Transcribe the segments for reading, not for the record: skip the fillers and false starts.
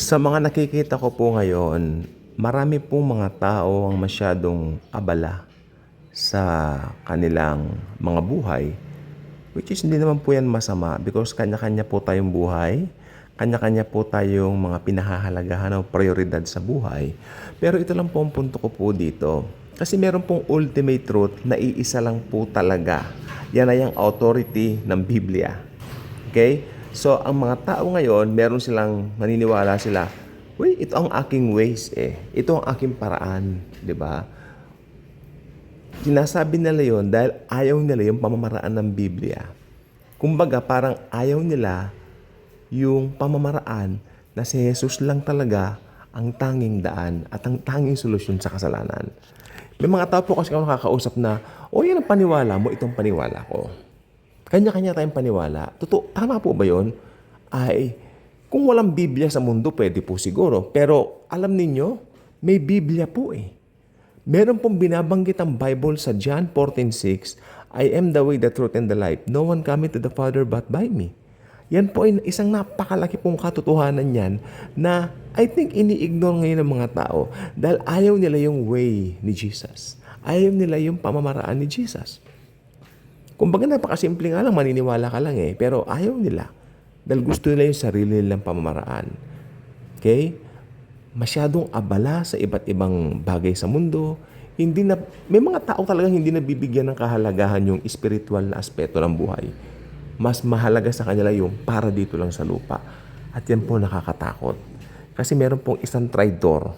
Sa mga nakikita ko po ngayon, marami pong mga tao ang masyadong abala sa kanilang mga buhay, which is hindi naman po yan masama because kanya-kanya po tayong buhay, kanya-kanya po tayong mga pinahahalagahan o prioridad sa buhay. Pero ito lang po ang punto ko po dito. Kasi meron pong ultimate truth na iisa lang po talaga. Yan ay ang authority ng Biblia. Okay? So, ang mga tao ngayon, meron silang, maniniwala sila, uy, ito ang aking ways eh. Ito ang aking paraan. 'Di ba? Sinasabi nila yon dahil ayaw nila yung pamamaraan ng Biblia. Kumbaga, parang ayaw nila yung pamamaraan na si Jesus lang talaga ang tanging daan at ang tanging solusyon sa kasalanan. May mga tao po kasi ako nakakausap na, o yan ang paniwala mo, itong paniwala ko. Kanya-kanya tayong paniwala. Totoo, tama po ba yun? Ay, kung walang Biblia sa mundo, pwede po siguro. Pero alam ninyo, may Biblia po eh. Meron pong binabanggit ang Bible sa John 14:6, I am the way, the truth, and the life. No one cometh to the Father but by me. Yan po ay isang napakalaki pong katotohanan yan na I think ini-ignore ngayon ng mga tao dahil ayaw nila yung way ni Jesus. Ayaw nila yung pamamaraan ni Jesus. Kumbaga napakasimple nga lang, maniniwala ka lang eh. Pero ayaw nila. Dahil gusto nila yung sarili nilang pamamaraan. Okay? Masyadong abala sa iba't ibang bagay sa mundo. May mga tao talagang hindi nabibigyan ng kahalagahan yung spiritual na aspeto ng buhay. Mas mahalaga sa kanila yung para dito lang sa lupa. At yan po nakakatakot. Kasi meron pong isang traidor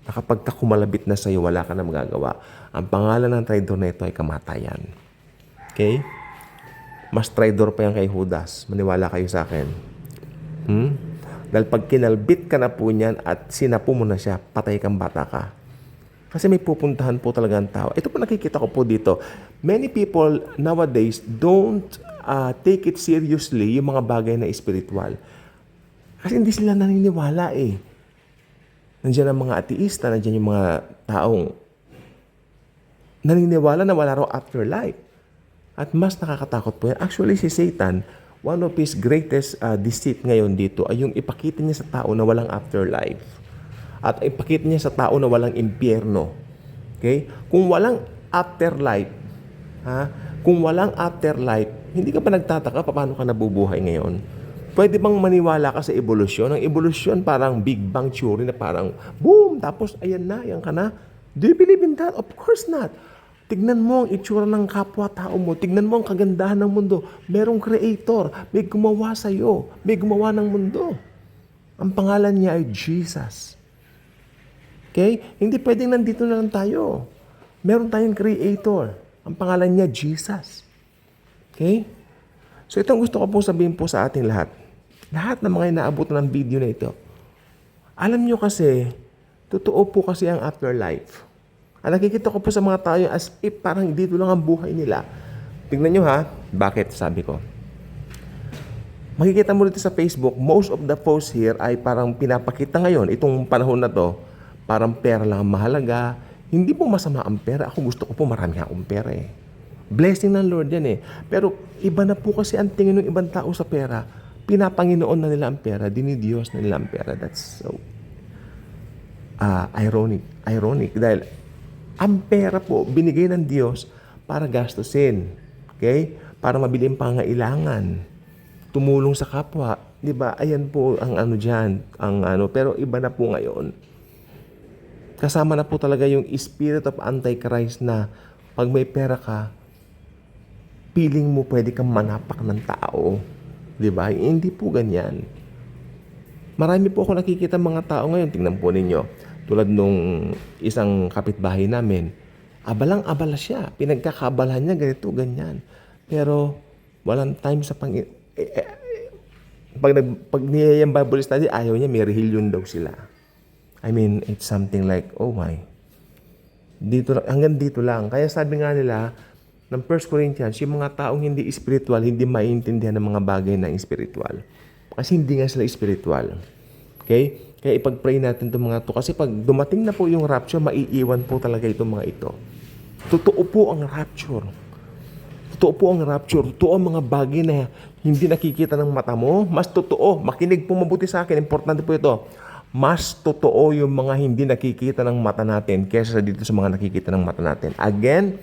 na kapag kumalabit na sa'yo, wala ka na magagawa. Ang pangalan ng traidor na ito ay kamatayan. Okay? Mas traidor pa yan kay Judas. Maniwala kayo sa akin. Dahil pag kinalbit ka na po niyan at sinapo mo na siya, patay kang bata ka. Kasi may pupuntahan po talaga ang tao. Ito po nakikita ko po dito. Many people nowadays don't take it seriously yung mga bagay na spiritual. Kasi hindi sila naniniwala eh. Nandiyan ang mga ateista, nandiyan yung mga taong naniniwala na wala raw afterlife. At mas nakakatakot po yan. Actually, si Satan, one of his greatest deceit ngayon dito ay yung ipakita niya sa tao na walang afterlife. At ipakita niya sa tao na walang impyerno. Okay? Kung walang afterlife, kung walang afterlife, hindi ka pa nagtataka paano ka nabubuhay ngayon? Pwede bang maniwala ka sa evolusyon? Ang evolusyon parang Big Bang Theory na parang boom, tapos ayan na, yan ka na. Do you believe in that? Of course not. Tignan mo ang itsura ng kapwa-tao mo. Tignan mo ang kagandahan ng mundo. Merong creator. May gumawa sa'yo. May gumawa ng mundo. Ang pangalan niya ay Jesus. Okay? Hindi pwedeng nandito na lang tayo. Meron tayong creator. Ang pangalan niya Jesus. Okay? So itong gusto ko pong sabihin po sa ating lahat. Lahat ng mga inaabot ng video na ito. Alam nyo kasi, totoo po kasi ang afterlife. Ang nakikita ko po sa mga tao as if parang dito lang ang buhay nila. Tingnan nyo ha, bakit sabi ko. Makikita mo dito sa Facebook, most of the posts here ay parang pinapakita ngayon, itong panahon na to, parang pera lang ang mahalaga. Hindi po masama ang pera. Ako gusto ko po marami akong pera eh. Blessing ng Lord yan eh. Pero iba na po kasi ang tingin ng ibang tao sa pera. Pinapanginoon na nila ang pera, dinidiyos na nila ang pera. That's so ironic. Ironic dahil ang pera po, binigay ng Diyos para gastusin. Okay? Para mabili ang pangailangan. Tumulong sa kapwa. Diba? Ayan po ang ano dyan. Pero iba na po ngayon. Kasama na po talaga yung spirit of Antichrist na pag may pera ka, feeling mo pwede kang manapak ng tao. Diba? Hindi po ganyan. Marami po ako nakikita mga tao ngayon. Tingnan po ninyo. Tulad nung isang kapitbahay namin, abalang-abala siya. Pinagkakabalahan niya, ganito, ganyan. Pero, walang time sa pag niyayang Bible study, ayaw niya, may religion daw sila. I mean, it's something like, oh my. Dito lang, hanggang dito lang. Kaya sabi nga nila, ng 1 Corinthians, yung mga taong hindi spiritual, hindi maintindihan ng mga bagay na spiritual. Kasi hindi nga sila spiritual. Okay? Kaya ipag-pray natin itong mga ito. Kasi pag dumating na po yung rapture, maiiwan po talaga itong mga ito. Totoo po ang rapture. Totoo po ang rapture. Totoo ang mga bagay na hindi nakikita ng mata mo. Mas totoo. Makinig po mabuti sa akin. Importante po ito. Mas totoo yung mga hindi nakikita ng mata natin kaysa dito sa mga nakikita ng mata natin. Again,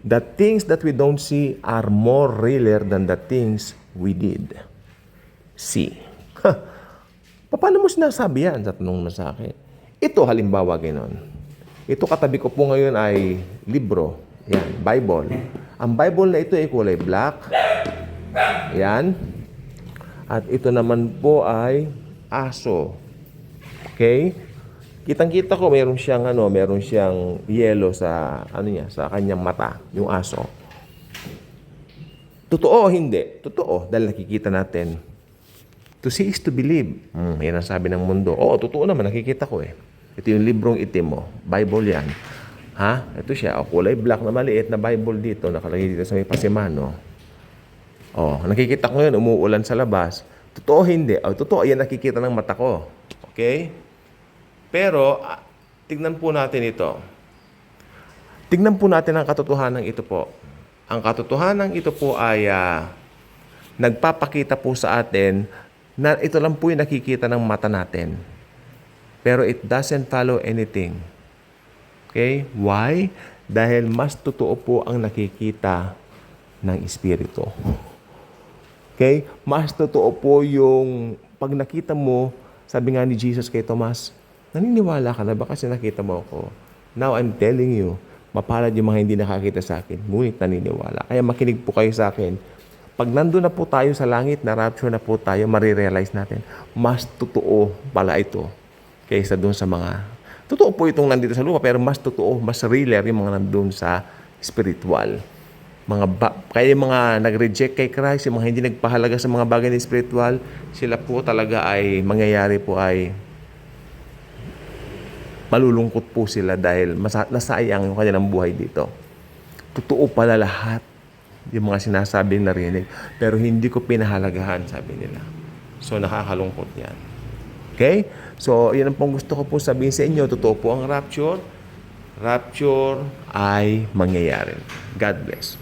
the things that we don't see are more realer than the things we did see. Paano mo sinasabi yan? Sa tanong mo sa akin. Ito halimbawa ganoon. Ito katabi ko po ngayon ay libro. Yan, Bible. Ang Bible na ito ay kulay black. Yan. At ito naman po ay aso. Okay? Kitang-kita ko meron siyang yellow sa sa kanyang mata, yung aso. Totoo o hindi? Totoo dahil nakikita natin. To see is to believe. Yan ang sabi ng mundo. Oo, totoo naman, nakikita ko eh. Ito yung librong itim mo. Bible yan. Ha? Ito siya. Kulay black na maliit na Bible dito. Nakalagay dito sa may pasimano. Oh, nakikita ko yun. Umuulan sa labas. Totoo hindi? Oh, totoo. Yan nakikita ng mata ko. Okay? Pero, tignan po natin ito. Tignan po natin ang katotohanan ito po. Ang katotohanan ito po ay nagpapakita po sa atin na ito lang po yung nakikita ng mata natin. Pero it doesn't follow anything. Okay? Why? Dahil mas totoo po ang nakikita ng Espiritu. Okay? Mas totoo po yung pag nakita mo, sabi nga ni Jesus kay Tomas, naniniwala ka na ba kasi nakita mo ako? Now I'm telling you, mapalad yung mga hindi nakakita sa akin, ngunit naniniwala. Kaya makinig po kayo sa akin. Pag nandun na po tayo sa langit, na rapture na po tayo, marirealize natin, mas totoo pala ito kaysa doon sa mga... Totoo po itong nandito sa lupa, pero mas totoo, mas realer yung mga nandun sa spiritual. Kaya yung mga nag-reject kay Christ, yung mga hindi nagpahalaga sa mga bagay na spiritual, sila po talaga ay mangyayari po ay malulungkot po sila dahil nasayang yung kanilang buhay dito. Totoo pala lahat yung mga sinasabing narinig, pero hindi ko pinahalagahan, sabi nila. So, nakakalungkot yan. Okay? So, yan ang pong gusto ko po sabihin sa inyo. Totoo po ang rapture. Rapture ay mangyayari. God bless.